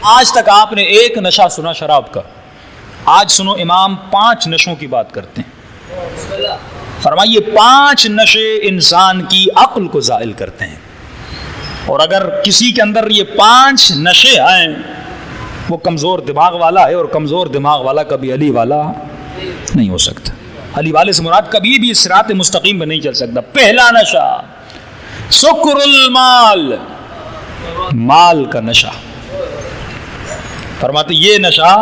آج تک آپ نے ایک نشہ سنا شراب کا، آج سنو امام 5 نشوں کی بات کرتے ہیں۔ فرمائیے 5 نشے انسان کی عقل کو زائل کرتے ہیں، اور اگر کسی کے اندر یہ 5 نشے آئیں وہ کمزور دماغ والا ہے، اور کمزور دماغ والا کبھی علی والا نہیں ہو سکتا۔ علی والے سے مراد کبھی بھی صراط مستقیم پہ نہیں چل سکتا۔ پہلا نشہ سکر المال، مال کا نشہ۔ فرماتے یہ نشہ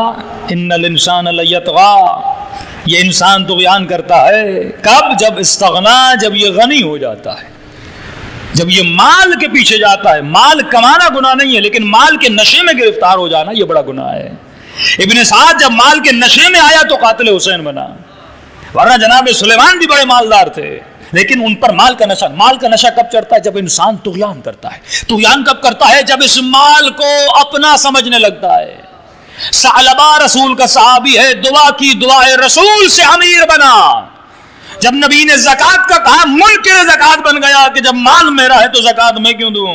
ان الانسان لیطغی، یہ انسان طغیان کرتا ہے کب؟ جب استغنا، جب یہ غنی ہو جاتا ہے، جب یہ مال کے پیچھے جاتا ہے۔ مال کمانا گناہ نہیں ہے، لیکن مال کے نشے میں گرفتار ہو جانا یہ بڑا گناہ ہے۔ ابن سعد جب مال کے نشے میں آیا تو قاتل حسین بنا، ورنہ جناب سلیمان بھی بڑے مالدار تھے، لیکن ان پر مال کا نشہ۔ مال کا نشہ کب چڑھتا ہے؟ جب انسان طغیان کرتا ہے۔ طغیان کب کرتا ہے؟ جب اس مال کو اپنا سمجھنے لگتا ہے۔ ثعلبہ رسول کا صحابی ہے، دعا کی، دعائے رسول سے امیر بنا۔ جب نبی نے زکوٰۃ کا کہا منکر زکوٰۃ بن گیا کہ جب مال میرا ہے تو زکوٰۃ میں کیوں دوں؟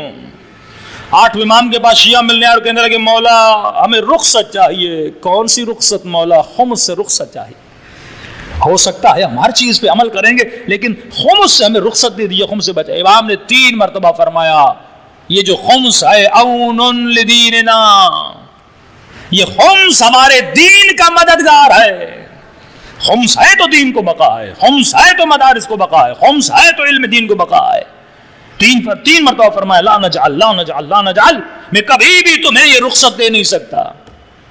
8 امام کے پاس شیعہ ملنے اور کہنے لگے مولا ہمیں رخصت چاہیے۔ کون سی رخصت مولا؟ خمس سے رخصت چاہیے۔ ہو سکتا ہے ہم ہر چیز پہ عمل کریں گے، لیکن خمس سے ہمیں رخصت دے دیجیے، خمس سے بچے۔ امام نے 3 مرتبہ فرمایا یہ جو خمس ہے اون لدیننا، یہ خمس ہمارے دین کا مددگار ہے۔ خمس ہے تو دین کو بقا ہے، خمس ہے تو مدارس کو بقا ہے، خمس ہے تو علم دین کو بقا ہے۔ 3 مرتبہ فرمایا لا نجعل لا نجعل لا نجعل، میں کبھی بھی تمہیں یہ رخصت دے نہیں سکتا،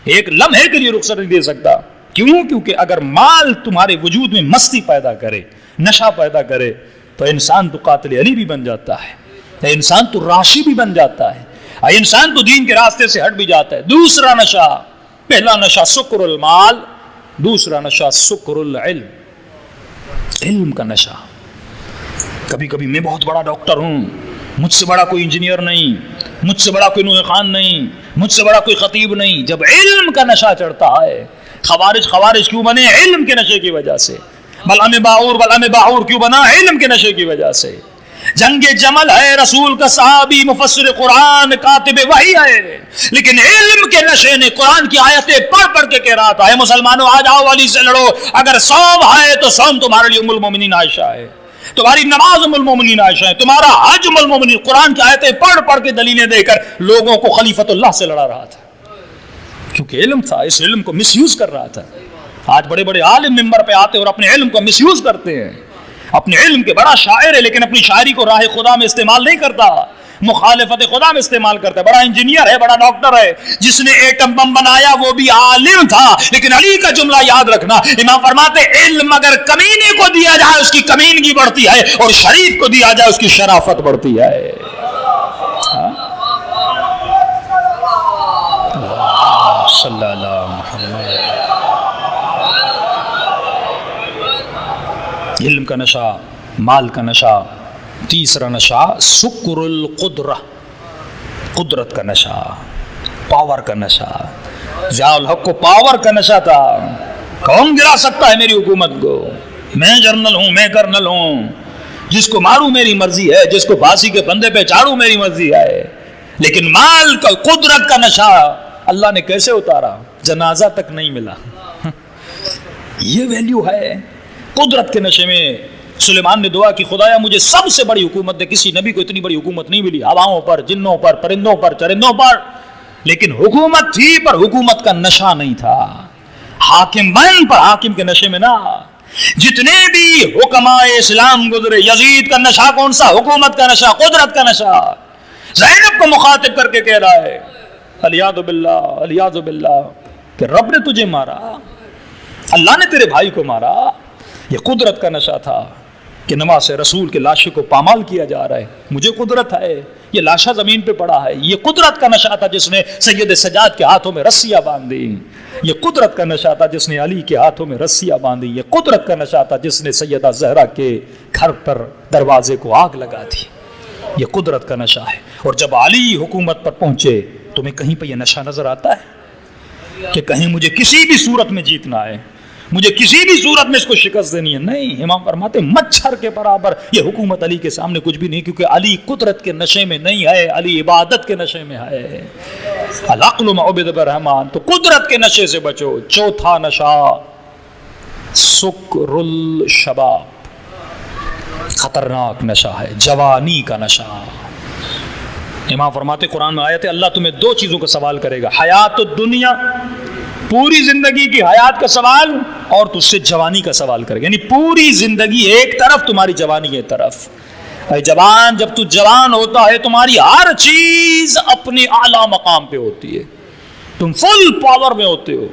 ایک لمحے کے لیے رخصت نہیں دے سکتا۔ کیوں؟ کیونکہ اگر مال تمہارے وجود میں مستی پیدا کرے، نشہ پیدا کرے، تو انسان تو قاتل علی بھی بن جاتا ہے، انسان تو راشی بھی بن جاتا ہے، انسان تو دین کے راستے سے ہٹ بھی جاتا ہے۔ دوسرا نشہ، پہلا نشہ سکر المال، دوسرا نشہ سکر العلم، علم کا نشہ۔ کبھی کبھی میں بہت بڑا ڈاکٹر ہوں، مجھ سے بڑا کوئی انجینئر نہیں، مجھ سے بڑا کوئی نوح خان نہیں، مجھ سے بڑا کوئی خطیب نہیں۔ جب علم کا نشہ چڑھتا ہے، خوارج کیوں بنے؟ علم کے نشے کی وجہ سے۔ بلعم باعور کیوں بنا؟ علم کے نشے کی وجہ سے۔ جنگ جمل ہے، رسول کا صحابی، مفسر قرآن، کاتب وحی ہے، لیکن علم کے نشے نے قرآن کی آیتیں پڑھ پڑھ کے کہہ رہا تھا اے مسلمانوں آ جاؤ علی سے لڑو۔ اگر صوم ہے تو صوم تمہارے لیے ام المومنین عائشہ ہے، تمہاری نماز ام المومنین عائشہ ہے، تمہارا حج ام المومنین۔ قرآن کی آیتیں پڑھ پڑھ کے دلیلیں دے کر لوگوں کو خلیفۃ اللہ سے لڑا رہا تھا، کیونکہ علم تھا، اس علم کو مس یوز کر رہا تھا۔ آج بڑے بڑے عالم ممبر پہ آتے اور اپنے علم کو مس یوز کرتے ہیں۔ اپنے علم کے بڑا شاعر ہے، لیکن اپنی شاعری کو راہ خدا میں استعمال نہیں کرتا، مخالفت خدا میں استعمال کرتا ہے۔ بڑا انجینئر ہے، بڑا ڈاکٹر ہے، جس نے ایٹم بم بنایا وہ بھی عالم تھا، لیکن علی کا جملہ یاد رکھنا، امام فرماتے علم اگر کمینے کو دیا جائے اس کی کمینگی بڑھتی ہے، اور شریف کو دیا جائے اس کی شرافت بڑھتی ہے۔ صلی اللہ محمد۔ علم کا نشہ، مال کا نشہ۔ تیسرا نشہ سکر القدرہ، قدرت کا نشہ، پاور کا نشہ۔ ضیاء الحق کو پاور کا نشہ تھا، کون گرا سکتا ہے میری حکومت کو؟ میں جنرل ہوں، میں کرنل ہوں، جس کو ماروں میری مرضی ہے، جس کو پھانسی کے پھندے پہ چاڑوں میری مرضی ہے۔ لیکن مال کا، قدرت کا نشہ اللہ نے کیسے اتارا؟ جنازہ تک نہیں ملا۔ یہ ویلیو ہے قدرت کے نشے میں۔ سلیمان نے دعا کی خدایا مجھے سب سے بڑی حکومت دے، کسی نبی کو اتنی بڑی حکومت نہیں ملی، ہواؤں پر، جنوں پر، پرندوں پر، چرندوں پر، لیکن حکومت تھی پر حکومت کا نشہ نہیں تھا۔ حاکم بن پر حاکم کے نشے میں نہ۔ جتنے بھی حکماء اسلام گزرے، یزید کا نشہ کون سا؟ حکومت کا نشہ، قدرت کا نشہ۔ زینب کو مخاطب کر کے کہہ رہا ہے الیاذ باللہ، الیاذ باللہ، کہ رب نے تجھے مارا، اللہ نے تیرے بھائی کو مارا۔ یہ قدرت کا نشہ تھا کہ نماز رسول کے لاشوں کو پامال کیا جا رہا ہے، مجھے قدرت ہے، یہ لاشا زمین پہ پڑا ہے۔ یہ قدرت کا نشہ تھا جس نے سید سجاد کے ہاتھوں میں رسیاں باندھی، یہ قدرت کا نشہ تھا جس نے علی کے ہاتھوں میں رسیاں باندھی، یہ قدرت کا نشہ تھا جس نے سیدہ زہرا کے گھر پر دروازے کو آگ لگا دی، یہ قدرت کا نشہ ہے۔ اور جب علی حکومت پر پہنچے، تمہیں کہیں پہ یہ نشہ نظر آتا ہے کہ کہیں مجھے کسی بھی صورت میں جیتنا ہے، مجھے کسی بھی صورت میں اس کو شکست دینی ہے؟ نہیں، امام فرماتے مچھر کے برابر یہ حکومت علی کے سامنے کچھ بھی نہیں، کیونکہ علی قدرت کے نشے میں نہیں ہے، علی عبادت کے نشے میں ہے۔ العقل معبد برحمان، تو قدرت کے نشے سے بچو۔ چوتھا نشہ سکر الشباب، خطرناک نشہ ہے، جوانی کا نشہ۔ امام فرماتے قرآن میں آیت ہے اللہ تمہیں دو چیزوں کا سوال کرے گا، حیات الدنیا، پوری زندگی کی حیات کا سوال، اور تجھ سے جوانی کا سوال کرے گا، یعنی پوری زندگی ایک طرف، تمہاری جوانی ایک طرف۔ اے جوان، جب تو جوان ہوتا ہے تمہاری ہر چیز اپنے اعلیٰ مقام پہ ہوتی ہے، تم فل پاور میں ہوتے ہو،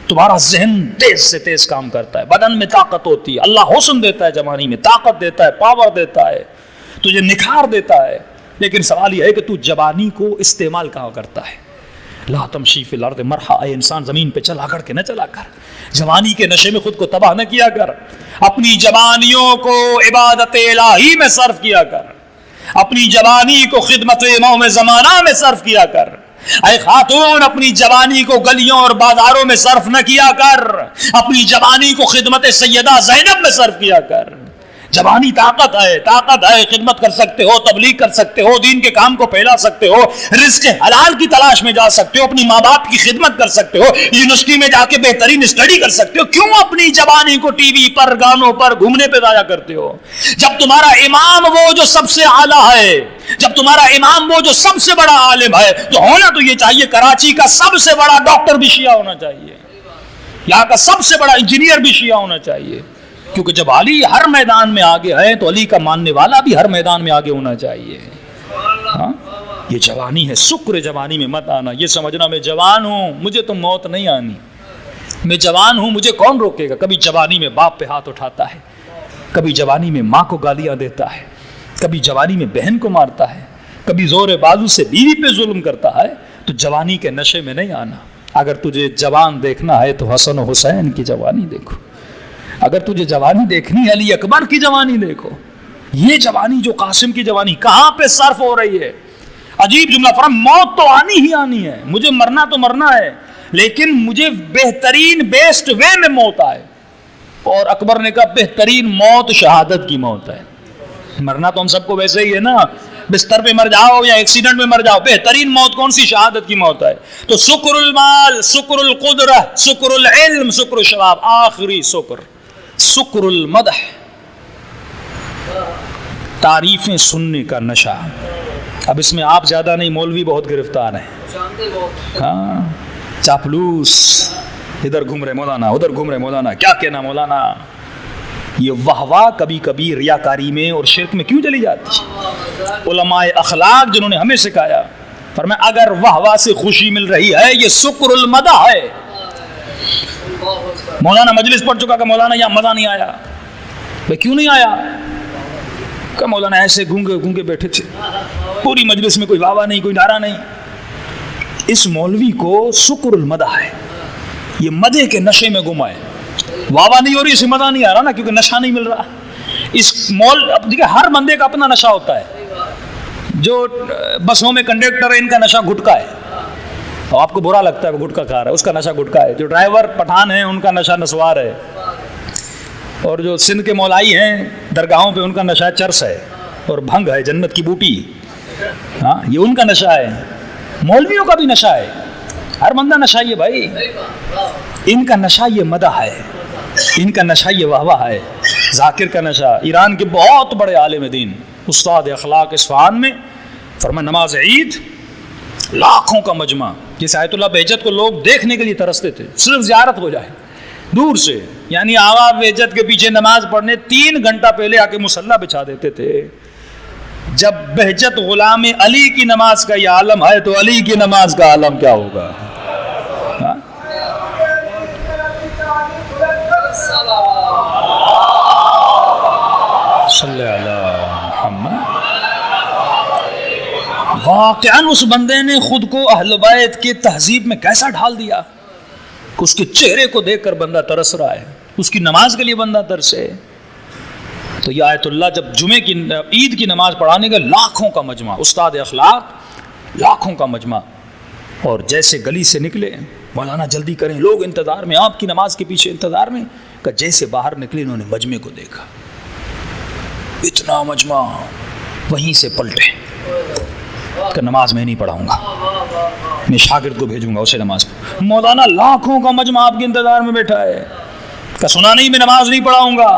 تمہارا ذہن تیز سے تیز کام کرتا ہے، بدن میں طاقت ہوتی ہے، اللہ حسن دیتا ہے، جوانی میں طاقت دیتا ہے، پاور دیتا ہے، تجھے نکھار دیتا ہے۔ لیکن سوال یہ ہے کہ تو جوانی کو استعمال کہاں کرتا ہے؟ لا تمشی فی الارض مرحا، اے انسان زمین پہ چلا کر کے نہ چلا کر، جوانی کے نشے میں خود کو تباہ نہ کیا کر، اپنی جوانیوں کو عبادت الہی میں صرف کیا کر، اپنی جوانی کو خدمت امام زمانہ میں صرف کیا کر۔ اے خاتون، اپنی جوانی کو گلیوں اور بازاروں میں صرف نہ کیا کر، اپنی جوانی کو خدمت سیدہ زینب میں صرف کیا کر۔ جوانی طاقت ہے، طاقت ہے، خدمت کر سکتے ہو، تبلیغ کر سکتے ہو، دین کے کام کو پھیلا سکتے ہو، رزق حلال کی تلاش میں جا سکتے ہو، اپنی ماں باپ کی خدمت کر سکتے ہو، یونیورسٹی میں جا کے بہترین اسٹڈی کر سکتے ہو۔ کیوں اپنی جوانی کو ٹی وی پر، گانوں پر، گھومنے پہ ضائع کرتے ہو؟ جب تمہارا امام وہ جو سب سے اعلیٰ ہے، جب تمہارا امام وہ جو سب سے بڑا عالم ہے، تو ہونا تو یہ چاہیے کراچی کا سب سے بڑا ڈاکٹر بھی شیعہ ہونا چاہیے، یہاں کا سب سے بڑا انجینئر بھی شیعہ ہونا چاہیے، کیونکہ جب علی ہر میدان میں آگے ہے تو علی کا ماننے والا بھی ہر میدان میں آگے ہونا چاہیے۔ ہاں، یہ جوانی ہے، شکر جوانی میں مت آنا، یہ سمجھنا میں جوان ہوں مجھے تو موت نہیں آنی، میں جوان ہوں مجھے کون روکے گا۔ کبھی جوانی میں باپ پہ ہاتھ اٹھاتا ہے، کبھی جوانی میں ماں کو گالیاں دیتا ہے، کبھی جوانی میں بہن کو مارتا ہے، کبھی زور بازو سے بیوی پہ ظلم کرتا ہے، تو جوانی کے نشے میں نہیں آنا۔ اگر تجھے جوان دیکھنا ہے تو حسن و حسین کی جوانی دیکھو، اگر تجھے جوانی دیکھنی ہے علی اکبر کی جوانی دیکھو۔ یہ جوانی جو قاسم کی جوانی کہاں پہ صرف ہو رہی ہے؟ عجیب جملہ فرما، موت تو آنی ہی آنی ہے، مجھے مرنا تو مرنا ہے، لیکن مجھے بہترین بیسٹ وے میں موت آئے۔ اور اکبر نے کہا بہترین موت شہادت کی موت ہے۔ مرنا تو ہم سب کو ویسے ہی ہے نا، بستر پہ مر جاؤ یا ایکسیڈنٹ میں مر جاؤ، بہترین موت کون سی؟ شہادت کی موت ہے۔ تو شکر المال، شکر القدرہ، شکر العلم، شکر الشباب، آخری شکر المدح، تعریفیں سننے کا نشہ۔ اب اس میں آپ زیادہ نہیں، مولوی بہت گرفتار ہیں، ہاں، چاپلوس، ادھر گھوم رہے مولانا، ادھر گھوم رہے مولانا، کیا کہنا مولانا۔ یہ واہ کبھی کبھی ریاکاری میں اور شرک میں کیوں چلی جاتی؟ علماء اخلاق جنہوں نے ہمیں سکھایا، فرمایا اگر واہ سے خوشی مل رہی ہے یہ شکر المدح ہے۔ مولانا مجلس پڑھ چکا کہ مولانا یہاں مزہ نہیں آیا، بھائی کیوں نہیں آیا؟ کہ مولانا ایسے گونگے بیٹھے تھے، پوری مجلس میں کوئی واہ نہیں، کوئی نعرہ نہیں۔ اس مولوی کو شکر المدح ہے، یہ مدح کے نشے میں گم ہے، واہ نہیں ہو رہی، اسے مزہ نہیں آ رہا نا، کیونکہ نشہ نہیں مل رہا۔ اس دیکھیں ہر بندے کا اپنا نشہ ہوتا ہے، جو بسوں میں کنڈکٹر ہے ان کا نشہ گٹکا ہے، اور آپ کو برا لگتا ہے وہ گٹکا کھا رہا ہے، اس کا نشہ گٹکا ہے۔ جو ڈرائیور پٹھان ہیں ان کا نشہ نسوار ہے، اور جو سندھ کے مولائی ہیں درگاہوں پہ ان کا نشہ چرس ہے اور بھنگ ہے، جنت کی بوٹی، ہاں یہ ان کا نشہ ہے۔ مولویوں کا بھی نشہ ہے، ہر بندہ نشہ یہ بھائی، ان کا نشہ یہ مدح ہے، ان کا نشہ یہ واہ ہے۔ ذاکر کا نشہ، ایران کے بہت بڑے عالم دین استاد اخلاق اصفہان میں فرمایا نماز عید لاکھوں کا مجمع، جس آیت اللہ بہجت کو لوگ دیکھنے کے لیے ترستے تھے، صرف زیارت ہو جائے دور سے، یعنی آقا بہجت کے پیچھے نماز پڑھنے 3 گھنٹہ پہلے آ کے مصلی بچھا دیتے تھے۔ جب بہجت غلام علی کی نماز کا یہ عالم ہے تو علی کی نماز کا عالم کیا ہوگا؟ صلی اللہ محمد۔ واقعاً اس بندے نے خود کو اہل بیت کے تہذیب میں کیسا ڈھال دیا کہ اس کے چہرے کو دیکھ کر بندہ ترس رہا ہے، اس کی نماز کے لیے بندہ ترسے۔ تو یہ آیت اللہ جب جمعے کی عید کی نماز پڑھانے کے لاکھوں کا مجمع، استاد اخلاق لاکھوں کا مجمع، اور جیسے گلی سے نکلے مولانا جلدی کریں، لوگ انتظار میں، آپ کی نماز کے پیچھے انتظار میں، کہ جیسے باہر نکلے انہوں نے مجمع کو دیکھا، اتنا مجمع، وہیں سے پلٹے کہ نماز میں نہیں پڑھاؤں گا، اپنے شاگرد کو بھیجوں گا اسے نماز پڑھ. مولانا لاکھوں کا مجمع آپ کے انتظار میں بیٹھا ہے کہ سنا نہیں میں نماز نہیں پڑھاؤں گا.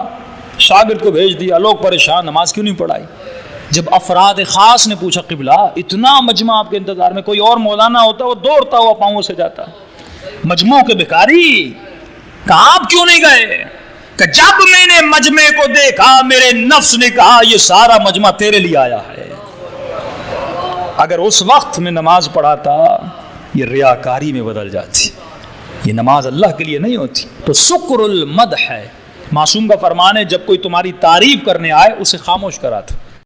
شاگرد کو بھیج دیا, لوگ پریشان, نماز کیوں نہیں پڑھائی؟ جب افراد خاص نے پوچھا قبلہ اتنا مجمع آپ کے انتظار میں, کوئی اور مولانا ہوتا وہ دوڑتا ہوا پاؤں سے جاتا. مجموع کے بھکاری کہا آپ کیوں نہیں گئے؟ کہ جب میں نے مجمع کو دیکھا میرے نفس نے کہا یہ سارا مجمع تیرے لیے آیا ہے. اگر اس وقت میں نماز پڑھاتا یہ ریاکاری میں بدل جاتی, یہ نماز اللہ کے لیے نہیں ہوتی. تو سکر المدح ہے, معصوم کا فرمان ہے جب کوئی تمہاری تعریف کرنے آئے اسے خاموش کرا تھا.